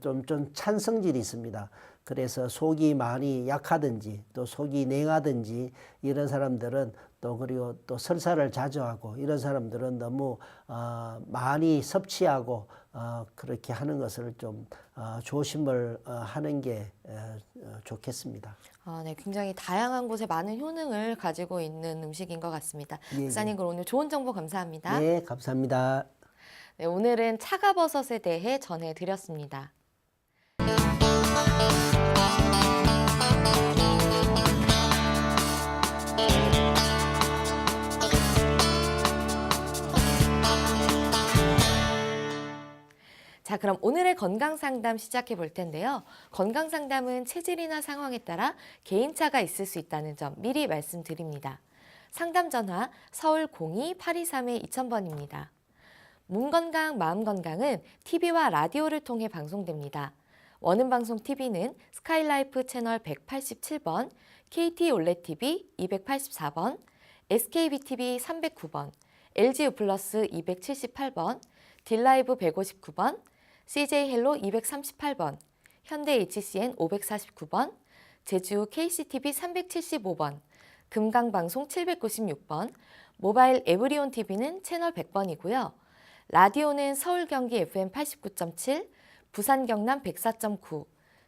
좀 찬성질이 있습니다. 그래서 속이 많이 약하든지 또 속이 냉하든지 이런 사람들은 또 그리고 또 설사를 자주 하고 이런 사람들은 너무 많이 섭취하고 그렇게 하는 것을 좀 조심을 하는 게 좋겠습니다. 네, 굉장히 다양한 곳에 많은 효능을 가지고 있는 음식인 것 같습니다. 예, 박사님, 그럼 오늘 좋은 정보 감사합니다. 네, 감사합니다. 네, 오늘은 차가버섯에 대해 전해드렸습니다. 자, 그럼 오늘의 건강상담 시작해 볼 텐데요. 건강상담은 체질이나 상황에 따라 개인차가 있을 수 있다는 점 미리 말씀드립니다. 상담 전화 서울 02-823-2000번입니다. 몸건강, 마음건강은 TV와 라디오를 통해 방송됩니다. 원음방송 TV는 스카이라이프 채널 187번, KT 올레TV 284번, SKBTV 309번, LG U+, 278번, 딜라이브 159번, CJ 헬로 238번, 현대 HCN 549번, 제주 KCTV 375번, 금강방송 796번, 모바일 에브리온 TV는 채널 100번이고요. 라디오는 서울 경기 FM 89.7, 부산 경남 104.9,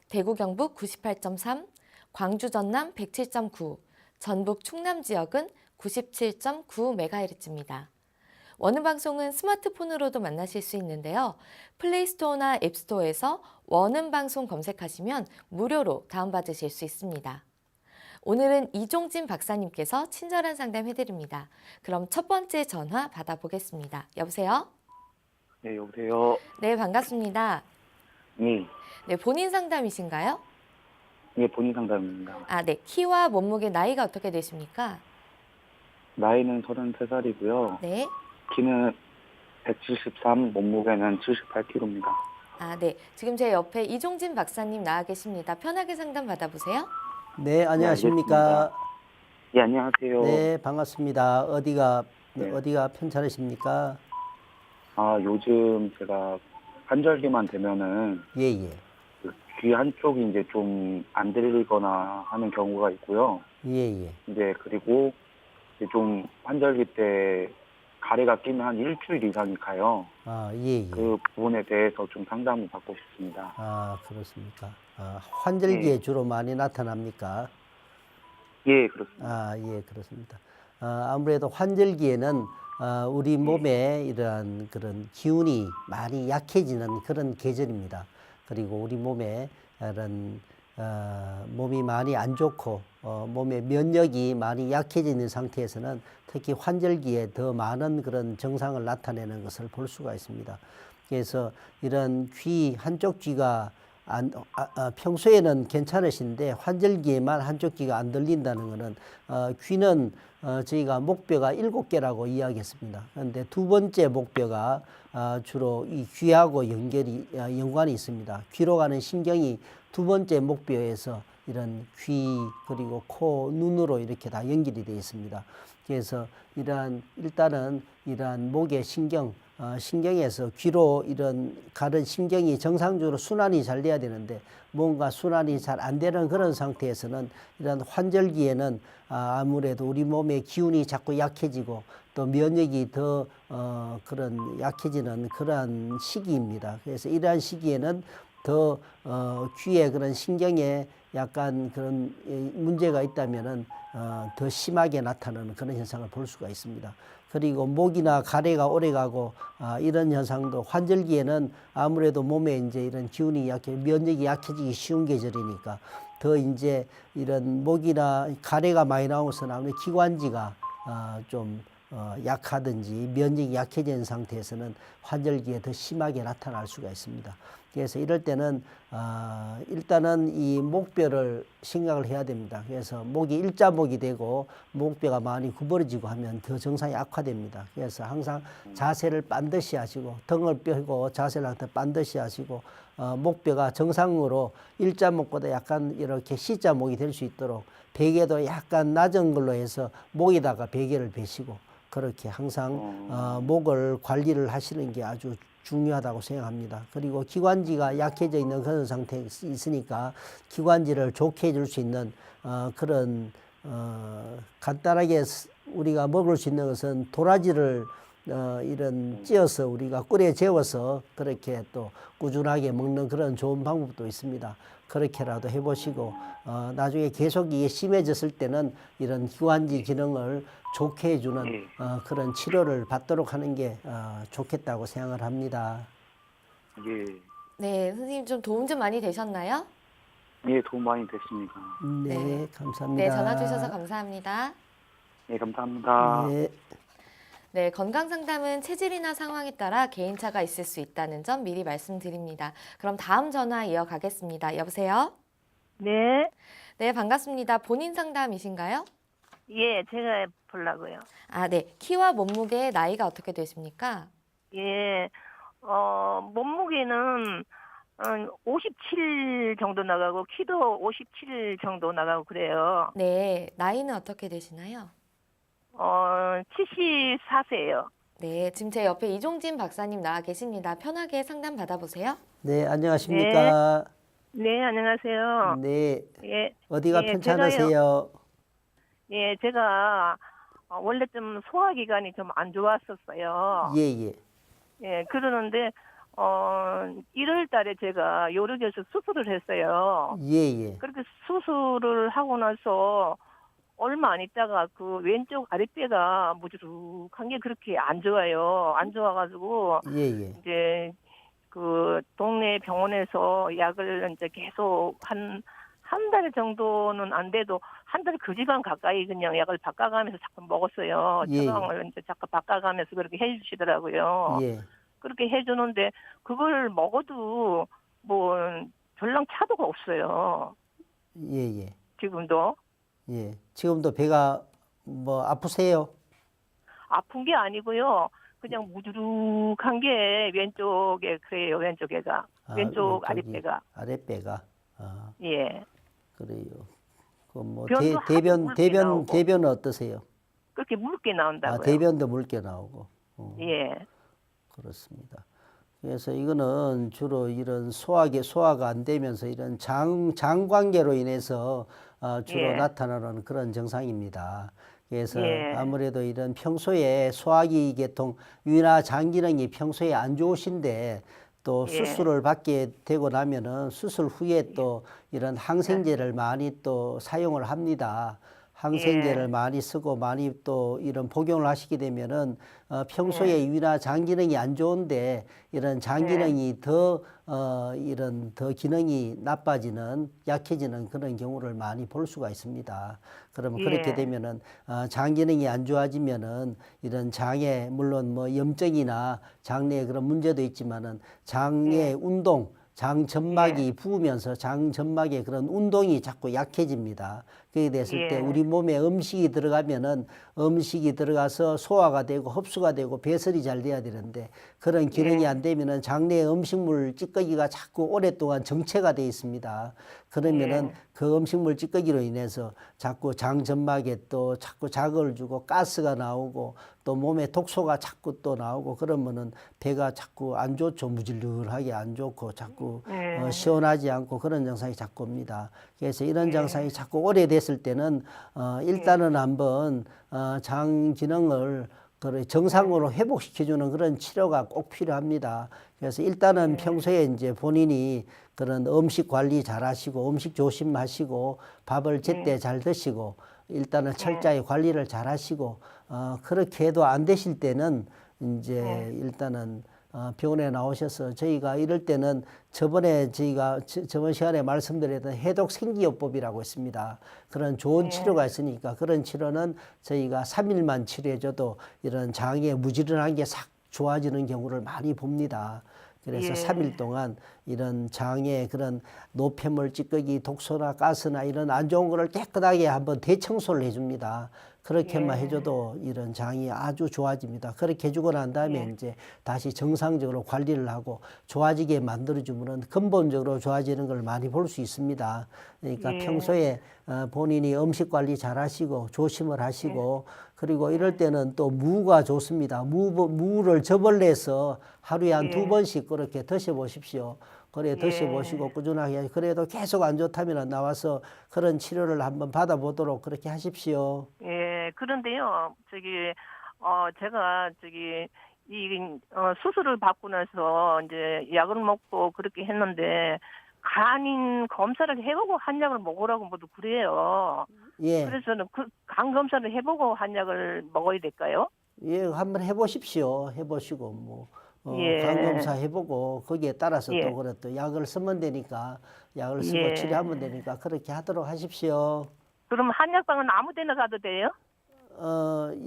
대구 경북 98.3, 광주 전남 107.9, 전북 충남 지역은 97.9MHz입니다. 원음방송은 스마트폰으로도 만나실 수 있는데요. 플레이스토어나 앱스토어에서 원음방송 검색하시면 무료로 다운받으실 수 있습니다. 오늘은 이종진 박사님께서 친절한 상담 해드립니다. 그럼 첫 번째 전화 받아보겠습니다. 여보세요? 네, 여보세요. 네, 반갑습니다. 네, 네, 본인 상담이신가요? 네, 본인 상담입니다. 네. 키와 몸무게, 나이가 어떻게 되십니까? 나이는 33살이고요. 네. 키는 173, 몸무게는 78kg입니다. 네. 지금 제 옆에 이종진 박사님 나와 계십니다. 편하게 상담 받아보세요. 네, 안녕하십니까? 네, 안녕하세요. 네, 반갑습니다. 어디가 네. 편찮으십니까? 요즘 제가 환절기만 되면은 예, 예. 귀 한쪽이 이제 좀 안 들리거나 하는 경우가 있고요. 예, 예. 이제 그리고 이제 좀 환절기 때 가래가 끼면 한 일주일 이상이 가요. 아, 예, 예. 그 부분에 대해서 좀 상담을 받고 싶습니다. 아, 그렇습니까? 아, 환절기에 예. 주로 많이 나타납니까? 예, 그렇습니다. 아, 예, 그렇습니다. 아무래도 환절기에는 우리 몸에 이러한 그런 기운이 많이 약해지는 그런 계절입니다. 그리고 우리 몸에 이런 몸이 많이 안 좋고 몸의 면역이 많이 약해지는 상태에서는 특히 환절기에 더 많은 그런 증상을 나타내는 것을 볼 수가 있습니다. 그래서 이런 귀 한쪽 귀가 평소에는 괜찮으신데 환절기에만 한쪽 귀가 안 들린다는 것은 귀는 저희가 목뼈가 7개라고 이야기했습니다. 그런데 두 번째 목뼈가 주로 이 귀하고 연관이 있습니다. 귀로 가는 신경이 두 번째 목뼈에서 이런 귀 그리고 코, 눈으로 이렇게 다 연결이 되어 있습니다. 그래서 일단은 이러한 목의 신경에서 귀로 이런 가는 신경이 정상적으로 순환이 잘 돼야 되는데 뭔가 순환이 잘 안 되는 그런 상태에서는 이런 환절기에는 아무래도 우리 몸의 기운이 자꾸 약해지고 또 면역이 더 그런 약해지는 그러한 시기입니다. 그래서 이러한 시기에는 더 귀에 그런 신경에 약간 그런 문제가 있다면은 더 심하게 나타나는 그런 현상을 볼 수가 있습니다. 그리고 목이나 가래가 오래가고 이런 현상도 환절기에는 아무래도 몸에 이제 이런 기운이 면역이 약해지기 쉬운 계절이니까 더 이제 이런 목이나 가래가 많이 나오면서 나오는 기관지가 좀 약하든지 면역이 약해진 상태에서는 환절기에 더 심하게 나타날 수가 있습니다. 그래서 이럴 때는 일단은 이 목뼈를 생각을 해야 됩니다. 그래서 목이 일자목이 되고 목뼈가 많이 구부러지고 하면 더 증상이 악화됩니다. 그래서 항상 자세를 반드시 하시고 등을 펴고 자세를 반드시 하시고 목뼈가 정상으로 일자목보다 약간 이렇게 C자목이 될 수 있도록 베개도 약간 낮은 걸로 해서 목에다가 베개를 베시고 그렇게 항상 목을 관리를 하시는 게 아주 중요하다고 생각합니다. 그리고 기관지가 약해져 있는 그런 상태에 있으니까 기관지를 좋게 해줄 수 있는 그런 간단하게 우리가 먹을 수 있는 것은 도라지를 이런 찧어서 우리가 꿀에 재워서 그렇게 또 꾸준하게 먹는 그런 좋은 방법도 있습니다. 그렇게라도 해보시고 나중에 계속 이게 심해졌을 때는 이런 기관지 기능을 좋게 해주는 그런 치료를 받도록 하는 게 좋겠다고 생각을 합니다. 예. 네, 선생님 좀 도움 좀 많이 되셨나요? 예, 도움 많이 됐습니다. 네, 네. 감사합니다. 네, 전화 주셔서 감사합니다. 예, 감사합니다. 네. 네, 건강 상담은 체질이나 상황에 따라 개인차가 있을 수 있다는 점 미리 말씀드립니다. 그럼 다음 전화 이어가겠습니다. 여보세요? 네, 네, 반갑습니다. 본인 상담이신가요? 예, 제가 보려고요. 아, 네. 키와 몸무게, 나이가 어떻게 되십니까? 예, 몸무게는 57 정도 나가고, 키도 57 정도 나가고 그래요. 네, 나이는 어떻게 되시나요? 74세예요. 네, 지금 제 옆에 이종진 박사님 나와 계십니다. 편하게 상담 받아보세요. 네, 안녕하십니까? 네, 안녕하세요. 네. 예, 어디가 예, 편찮으세요? 예, 제가 원래 좀 소화기관이 좀 안 좋았었어요. 예, 예. 예, 그러는데 1월 달에 제가 요르기에서 수술을 했어요. 예, 예. 그렇게 수술을 하고 나서 얼마 안 있다가 그 왼쪽 아랫배가 무주룩한 게 그렇게 안 좋아요. 안 좋아가지고 예, 예. 이제 그 동네 병원에서 약을 이제 계속 한 달 정도는 안 돼도 한 달 그 시간 가까이 그냥 약을 바꿔가면서 자꾸 먹었어요. 예. 처방을 이제 자꾸 바꿔가면서 그렇게 해주시더라고요. 예. 그렇게 해주는데 그걸 먹어도 뭐 별랑 차도가 없어요. 예, 예. 지금도. 예. 지금도 배가 뭐 아프세요? 아픈 게 아니고요. 그냥 무주룩한 게 왼쪽에 그래요. 왼쪽에가. 왼쪽 왼쪽이, 아랫배가. 아랫배가. 예. 그래요. 그 뭐 변도 대변 하도 묽게 나오고. 대변은 어떠세요? 그렇게 묽게 나온다고요. 대변도 묽게 나오고. 예. 그렇습니다. 그래서 이거는 주로 이런 소화가 안 되면서 이런 장 관계로 인해서 주로 예. 나타나는 그런 증상입니다. 그래서 예. 아무래도 이런 평소에 소화기 계통, 위나 장 기능이 평소에 안 좋으신데 또 예. 수술을 받게 되고 나면은 수술 후에 또 이런 항생제를 많이 또 사용을 합니다. 항생제를 예. 많이 쓰고 많이 또 이런 복용을 하시게 되면은 평소에 위나 장 기능이 안 좋은데 이런 장 예. 기능이 더 이런 더 기능이 나빠지는 약해지는 그런 경우를 많이 볼 수가 있습니다. 그러면 그렇게 예. 되면은 장 기능이 안 좋아지면은 이런 장에 물론 뭐 염증이나 장내에 그런 문제도 있지만은 장의 예. 운동 장 점막이 부으면서 장 점막의 그런 운동이 자꾸 약해집니다. 그렇게 됐을 때 예. 우리 몸에 음식이 들어가면은 음식이 들어가서 소화가 되고 흡수가 되고 배설이 잘 돼야 되는데 그런 기능이 예. 안 되면은 장내 음식물 찌꺼기가 자꾸 오랫동안 정체가 돼 있습니다. 그러면은 예. 그 음식물 찌꺼기로 인해서 자꾸 장 점막에 또 자꾸 자극을 주고 가스가 나오고 또 몸에 독소가 자꾸 또 나오고 그러면은 배가 자꾸 안 좋죠. 무질르하게 안 좋고 자꾸 예. 시원하지 않고 그런 증상이 자꾸 옵니다. 그래서 이런 예. 증상이 자꾸 오래됐을 때는 일단은 한번 장 기능을 정상으로 회복시켜주는 그런 치료가 꼭 필요합니다. 그래서 일단은 평소에 이제 본인이 그런 음식 관리 잘 하시고 음식 조심하시고 밥을 제때 잘 드시고 일단은 철저히 관리를 잘 하시고 그렇게 해도 안 되실 때는 이제 일단은 병원에 나오셔서 저희가 이럴 때는 저번에 저희가 저번 시간에 말씀드렸던 해독 생기요법이라고 있습니다. 그런 좋은 치료가 있으니까 그런 치료는 저희가 3일만 치료해줘도 이런 장에 무지런한 게 싹 좋아지는 경우를 많이 봅니다. 그래서 3일 동안 이런 장에 그런 노폐물, 찌꺼기, 독소나 가스나 이런 안 좋은 거를 깨끗하게 한번 대청소를 해줍니다. 그렇게만 해줘도 이런 장이 아주 좋아집니다. 그렇게 해주고 난 다음에 이제 다시 정상적으로 관리를 하고 좋아지게 만들어주면 근본적으로 좋아지는 걸 많이 볼 수 있습니다. 그러니까 평소에 본인이 음식 관리 잘 하시고 조심을 하시고 그리고 이럴 때는 또 무가 좋습니다. 무를 즙을 내서 하루에 한 2번씩 그렇게 드셔보십시오. 그래 드셔보시고 꾸준하게 그래도 계속 안 좋다면 나와서 그런 치료를 한번 받아보도록 그렇게 하십시오. 예, 그런데요, 제가 수술을 받고 나서 이제 약을 먹고 그렇게 했는데, 간인 검사를 해보고 한 약을 먹으라고 모두 그래요. 예, 그래서는 간 검사를 해보고 한 약을 먹어야 될까요? 예, 한번 해보십시오. 해보시고 뭐. 예. 간검사 해보고 거기에 따라서 예. 또 그래 또 약을 쓰면 되니까 약을 쓰고 예. 치료하면 되니까 그렇게 하도록 하십시오. 그럼 한약방은 아무 데나 가도 돼요?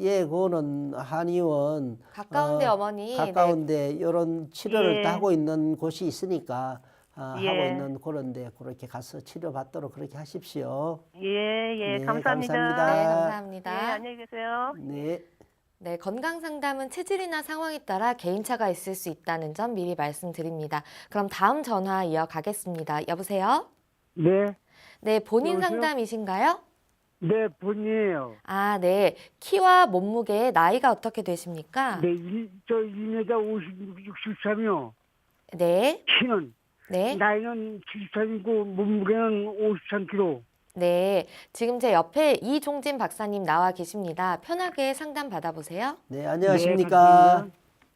예, 그거는 한의원 가까운데 어머니. 가까운데 이런 치료를 예. 다 하고 있는 곳이 있으니까 하고 예. 있는 그런데 그렇게 가서 치료받도록 그렇게 하십시오. 예, 네, 감사합니다. 감사합니다. 네, 예, 감사합니다. 안녕히 계세요. 네. 네, 건강 상담은 체질이나 상황에 따라 개인차가 있을 수 있다는 점 미리 말씀드립니다. 그럼 다음 전화 이어가겠습니다. 여보세요? 네, 네, 본인 여보세요? 상담이신가요? 네, 본이에요. 아, 네. 키와 몸무게, 나이가 어떻게 되십니까? 네, 1m 56, 63이요. 네. 키는, 네. 나이는 73이고, 몸무게는 53kg. 네. 지금 제 옆에 이종진 박사님 나와 계십니다. 편하게 상담 받아보세요. 네, 안녕하십니까?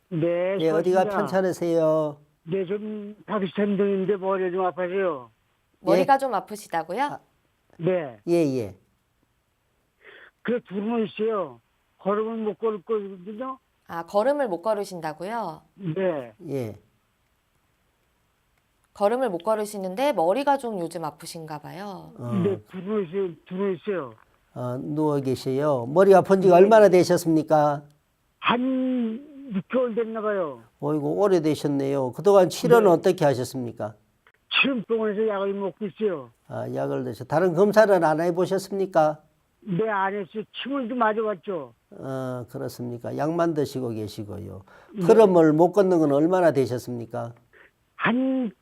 네, 예, 어디가 수고하십니다. 편찮으세요? 네, 좀 파키스탄 등인데 머리가 좀 아파서요. 머리가 좀 아프시다고요? 네, 예, 예. 그 둘은 있어요. 걸음을 못 걸을 거거든요. 아, 걸음을 못 걸으신다고요? 네, 예. 걸음을 못 걸으시는데 머리가 좀 요즘 아프신가 봐요. 네, 둘은 있어요. 누워 계세요. 머리 아픈 지가 얼마나 되셨습니까? 한 6개월 됐나 봐요. 어이구, 오래되셨네요. 그동안 치료는 어떻게 하셨습니까? 치료병원에서 약을 먹고 있어요. 아, 약을 드셔. 다른 검사는 안 해보셨습니까? 네, 안 했어요. 침을 좀 맞아봤죠. 그렇습니까? 약만 드시고 계시고요. 걸음을 못 걷는 건 얼마나 되셨습니까?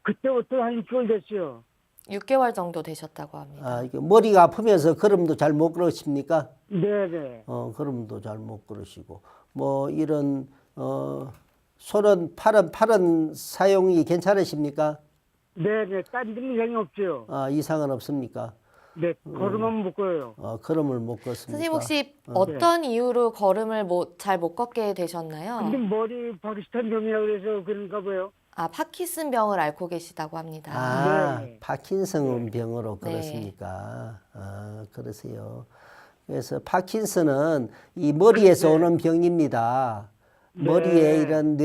그때부터 한 6개월 됐어요. 6개월 정도 되셨다고 합니다. 아, 이게 머리가 아프면서 걸음도 잘 못 걸으십니까? 네네. 걸음도 잘 못 걸으시고. 뭐, 이런, 손은, 팔은 사용이 괜찮으십니까? 네네. 딴 데는 이상이 없어요. 이상은 없습니까? 네, 걸으면 못 걸어요. 걸음을 못 걷습니까? 선생님 혹시 어. 어떤 이유로 걸음을 잘 못 걷게 되셨나요? 근데 머리 파키스탄 병이라고 그래서 그런가 봐요. 아, 파킨슨 병을 앓고 계시다고 합니다. 네. 파킨슨 병으로 네. 그렇습니까? 그러세요. 그래서 파킨슨은 이 머리에서 네. 오는 병입니다. 네. 머리에 이런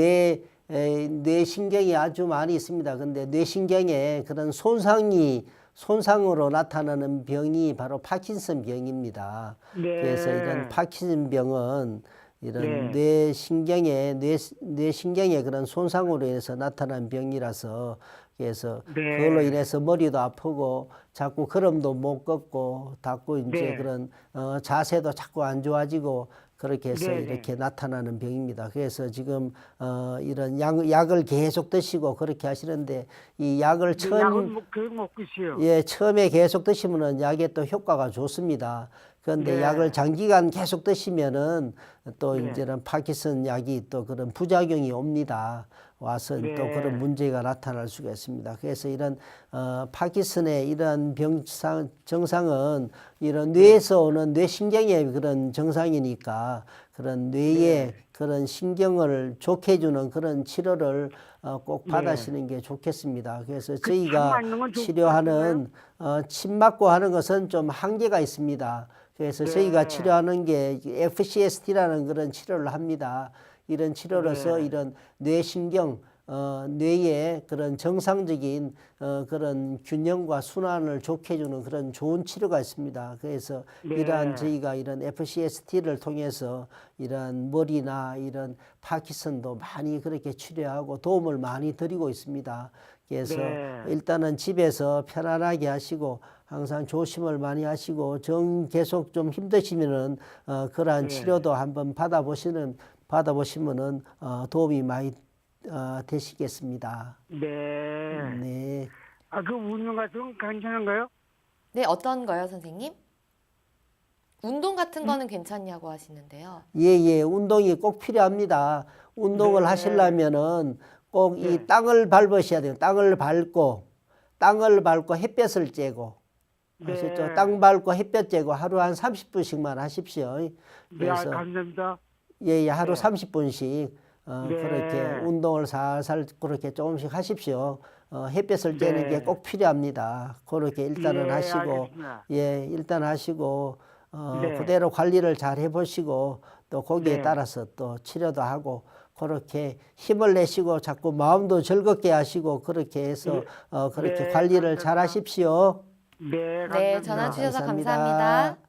뇌신경이 아주 많이 있습니다. 근데 뇌신경에 그런 손상으로 나타나는 병이 바로 파킨슨 병입니다. 네. 그래서 이런 파킨슨 병은 이런 네. 뇌신경의 그런 손상으로 인해서 나타난 병이라서 그래서 네. 그걸로 인해서 머리도 아프고 자꾸 걸음도 못 걷고 자꾸 이제 네. 그런 자세도 자꾸 안 좋아지고 그렇게 해서 네. 이렇게 나타나는 병입니다. 그래서 지금 이런 약을 계속 드시고 그렇게 하시는데 이 약을 약은 계속 먹고 있어요. 처음에 계속 드시면은 약에 또 효과가 좋습니다. 그런데 네. 약을 장기간 계속 드시면은 또 네. 이제는 파킨슨 약이 또 그런 부작용이 옵니다. 와서 네. 또 그런 문제가 나타날 수가 있습니다. 그래서 이런 파킨슨의 이런 정상은 이런 뇌에서 오는 뇌신경의 그런 정상이니까 그런 뇌의 그런 신경을 좋게 해주는 그런 치료를 꼭 받으시는 게 좋겠습니다. 그래서 그 저희가 침 맞는 건 좋을 것 치료하는 침 맞고 하는 것은 좀 한계가 있습니다. 그래서 네. 저희가 치료하는 게 FCST라는 그런 치료를 합니다. 이런 치료로서 네. 이런 뇌신경, 뇌의 그런 정상적인 그런 균형과 순환을 좋게 해주는 그런 좋은 치료가 있습니다. 그래서 네. 저희가 이런 FCST를 통해서 이런 머리나 이런 파킨슨도 많이 그렇게 치료하고 도움을 많이 드리고 있습니다. 그래서 네. 일단은 집에서 편안하게 하시고 항상 조심을 많이 하시고 계속 좀 힘드시면은 그러한 네. 치료도 한번 받아보시면은 도움이 많이 되시겠습니다. 네. 네. 그 운동 같은 건 괜찮은가요? 네, 어떤 거요, 선생님? 운동 같은 거는 괜찮냐고 하시는데요. 예, 운동이 꼭 필요합니다. 운동을 네. 하시려면은 꼭 이 네. 땅을 밟으셔야 돼요. 땅을 밟고 햇볕을 쬐고. 아셨죠? 네. 땅 밟고 햇볕 쬐고 하루 한 30분씩만 하십시오. 네, 그래서 감사합니다. 하루 네. 30분씩 네. 그렇게 운동을 살살 그렇게 조금씩 하십시오. 햇볕을 쬐는 네. 게 꼭 필요합니다. 그렇게 일단은 예, 하시고 알겠습니다. 일단 하시고 네. 그대로 관리를 잘 해보시고 또 거기에 네. 따라서 또 치료도 하고 그렇게 힘을 내시고 자꾸 마음도 즐겁게 하시고 그렇게 해서 그렇게 네, 관리를 잘 감사합니다. 하십시오. 네, 네, 감사합니다. 전화 주셔서 감사합니다. 감사합니다.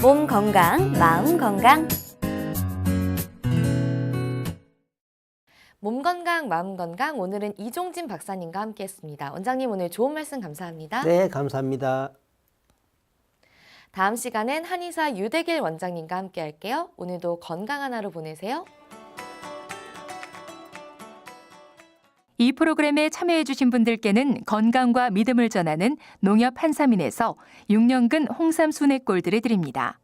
몸 건강, 마음 건강. 몸 건강, 마음 건강. 오늘은 이종진 박사님과 함께했습니다. 원장님 오늘 좋은 말씀 감사합니다. 네, 감사합니다. 다음 시간엔 한의사 유대길 원장님과 함께할게요. 오늘도 건강한 하루 보내세요. 이 프로그램에 참여해주신 분들께는 건강과 믿음을 전하는 농협 한삼인에서 6년근 홍삼 순액골드를 드립니다.